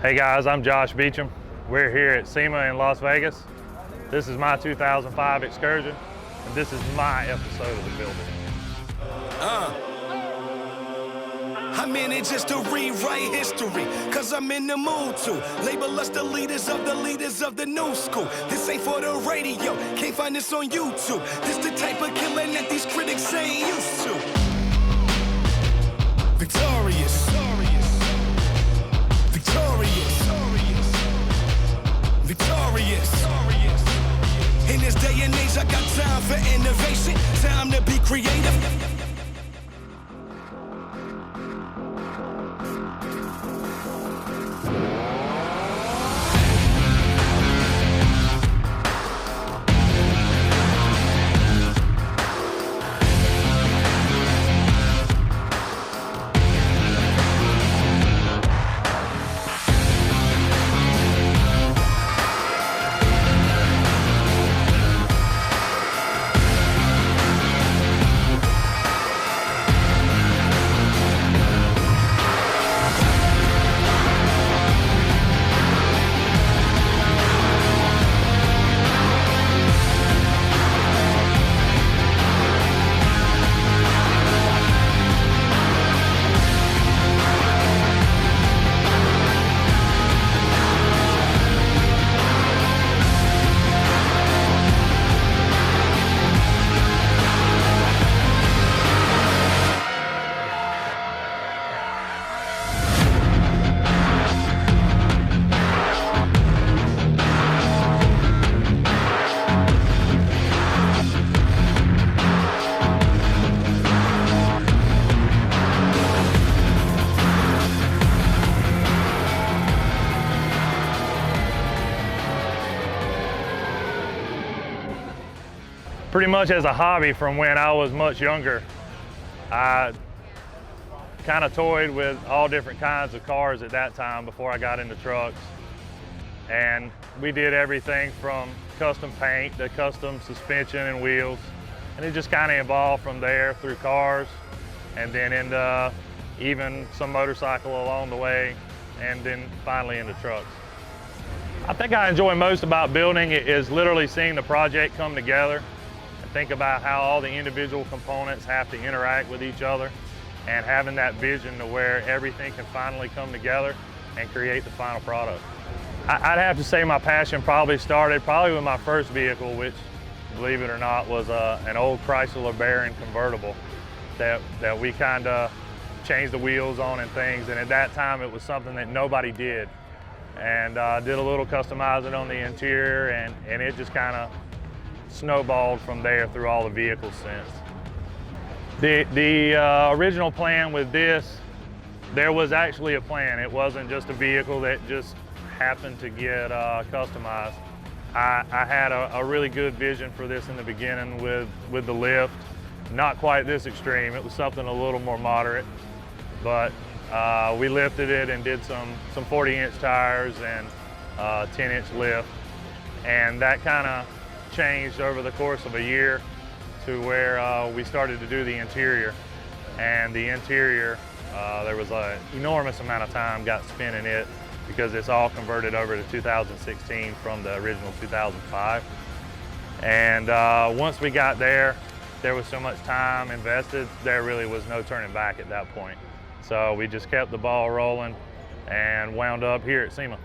Hey guys, I'm Josh Beachum. We're here at SEMA in Las Vegas. This is my 2005 Excursion, and this is my episode of the building. I'm in it just to rewrite history, cause I'm in the mood to label us the leaders of the new school. This ain't for the radio, can't find this on YouTube. This the type of killing that these critics ain't used to. Victorious, victorious. In this day and age, I got time for innovation, time to be creative. Pretty much as a hobby from when I was much younger, I kind of toyed with all different kinds of cars at that time before I got into trucks. And we did everything from custom paint to custom suspension and wheels. And it just kind of evolved from there through cars and then into even some motorcycle along the way and then finally into trucks. I think I enjoy most about building is literally seeing the project come together. Think about how all the individual components have to interact with each other and having that vision to where everything can finally come together and create the final product. I'd have to say my passion probably started with my first vehicle, which, believe it or not, was an old Chrysler Baron convertible that we kind of changed the wheels on and things. And at that time, it was something that nobody did. And did a little customizing on the interior, and it just kind of snowballed from there through all the vehicles since. The original plan with this, there was actually a plan. It wasn't just a vehicle that just happened to get customized. I had a really good vision for this in the beginning with the lift. Not quite this extreme, it was something a little more moderate, but we lifted it and did some 40-inch tires and 10-inch lift, and that kind of changed over the course of a year to where we started to do the interior. And the interior, there was an enormous amount of time got spent in it because it's all converted over to 2016 from the original 2005. And once we got there, there was so much time invested, there really was no turning back at that point. So we just kept the ball rolling and wound up here at SEMA.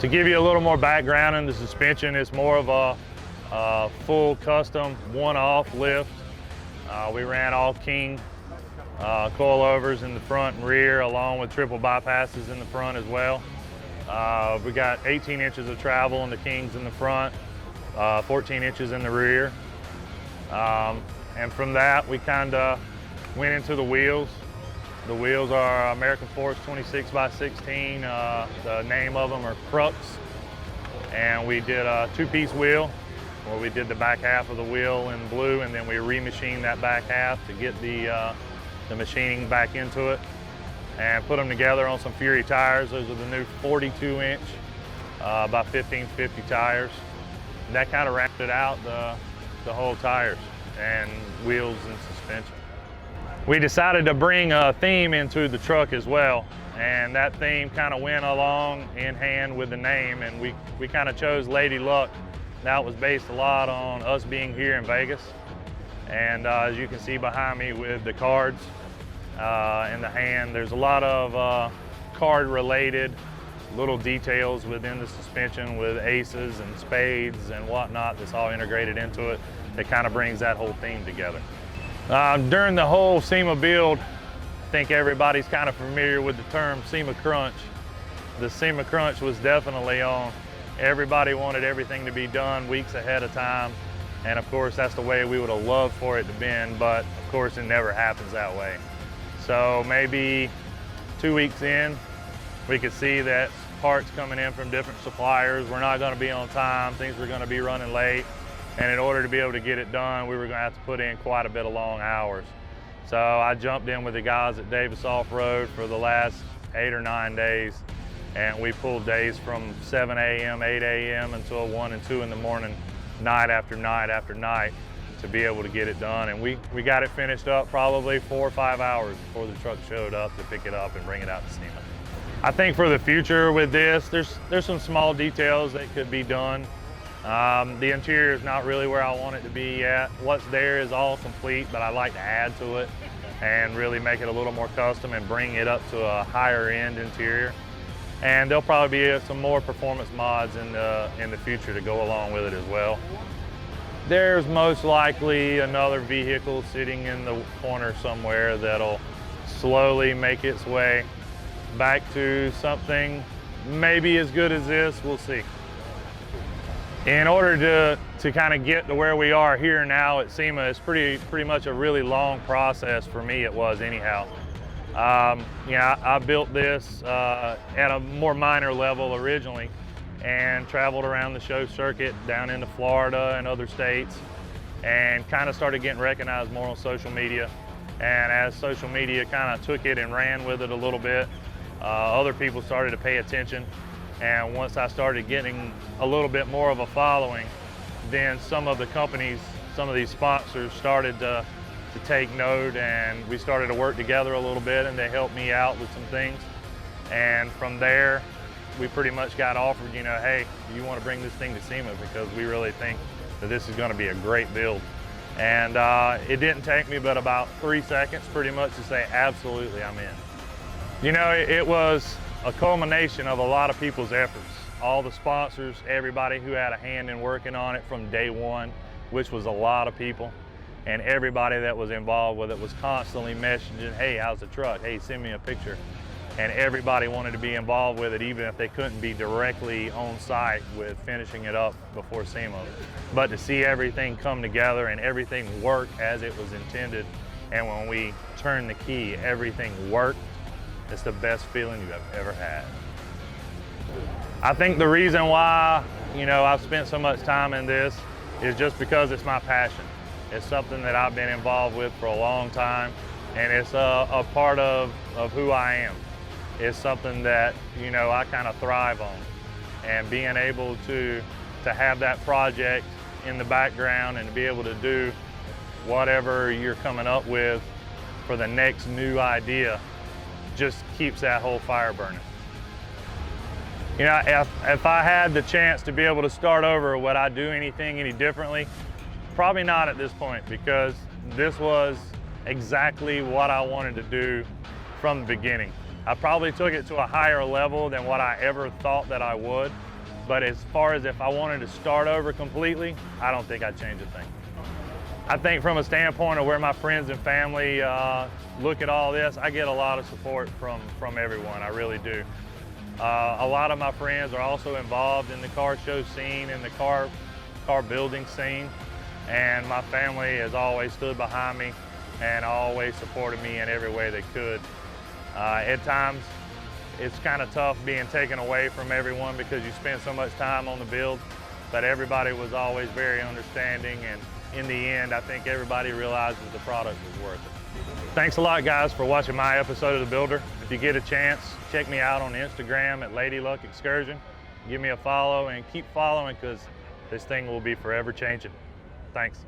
To give you a little more background in the suspension, it's more of a full custom one-off lift. We ran all King coilovers in the front and rear along with triple bypasses in the front as well. We got 18 inches of travel in the Kings in the front, 14 inches in the rear. And from that, we kind of went into the wheels. The wheels are American Force 26x16. The name of them are Crux. And we did a two-piece wheel where we did the back half of the wheel in blue, and then we remachined that back half to get the machining back into it and put them together on some Fury tires. Those are the new 42-inch by 1550 tires. And that kind of rounded out the whole tires and wheels and suspension. We decided to bring a theme into the truck as well, and that theme kind of went along in hand with the name, and we kind of chose Lady Luck. That was based a lot on us being here in Vegas. And as you can see behind me with the cards in the hand, there's a lot of card related little details within the suspension with aces and spades and whatnot that's all integrated into it that kind of brings that whole theme together. During the whole SEMA build, I think everybody's kind of familiar with the term SEMA crunch. The SEMA crunch was definitely on. Everybody wanted everything to be done weeks ahead of time. And of course, that's the way we would have loved for it to been, but of course it never happens that way. So maybe 2 weeks in, we could see that parts coming in from different suppliers. We're not gonna be on time, things were gonna be running late. And in order to be able to get it done, we were gonna have to put in quite a bit of long hours. So I jumped in with the guys at Davis Off-Road for the last 8 or 9 days. And we pulled days from 7 a.m., 8 a.m. until 1 and 2 in the morning, night after night after night, to be able to get it done. And we got it finished up probably 4 or 5 hours before the truck showed up to pick it up and bring it out to SEMA. I think for the future with this, there's some small details that could be done. The interior is not really where I want it to be yet. What's there is all complete, but I like to add to it and really make it a little more custom and bring it up to a higher end interior. And there'll probably be some more performance mods in the future to go along with it as well. There's most likely another vehicle sitting in the corner somewhere that'll slowly make its way back to something maybe as good as this, we'll see. In order to kind of get to where we are here now at SEMA, it's pretty much a really long process for me, it was anyhow. I built this at a more minor level originally and traveled around the show circuit down into Florida and other states and kind of started getting recognized more on social media. And as social media kind of took it and ran with it a little bit, other people started to pay attention. And once I started getting a little bit more of a following, then some of the companies, some of these sponsors started to take note, and we started to work together a little bit, and they helped me out with some things. And from there, we pretty much got offered, hey, you want to bring this thing to SEMA because we really think that this is going to be a great build. And it didn't take me but about 3 seconds pretty much to say, absolutely, I'm in. It was a culmination of a lot of people's efforts. All the sponsors, everybody who had a hand in working on it from day one, which was a lot of people. And everybody that was involved with it was constantly messaging, hey, how's the truck? Hey, send me a picture. And everybody wanted to be involved with it, even if they couldn't be directly on site with finishing it up before SEMA. But to see everything come together and everything work as it was intended, and when we turned the key, everything worked, it's the best feeling you have ever had. I think the reason why, I've spent so much time in this is just because it's my passion. It's something that I've been involved with for a long time, and it's a part of who I am. It's something that, I kind of thrive on. And being able to have that project in the background and to be able to do whatever you're coming up with for the next new idea just keeps that whole fire burning. If I had the chance to be able to start over, would I do anything any differently? Probably not at this point, because this was exactly what I wanted to do from the beginning. I probably took it to a higher level than what I ever thought that I would, but as far as if I wanted to start over completely, I don't think I'd change a thing. I think from a standpoint of where my friends and family look at all this, I get a lot of support from everyone, I really do. A lot of my friends are also involved in the car show scene and the car building scene. And my family has always stood behind me and always supported me in every way they could. At times, it's kind of tough being taken away from everyone because you spend so much time on the build, but everybody was always very understanding, and in the end, I think everybody realizes the product was worth it. Thanks a lot, guys, for watching my episode of The Builder. If you get a chance, check me out on Instagram at Lady Luck Excursion. Give me a follow and keep following, because this thing will be forever changing. Thanks.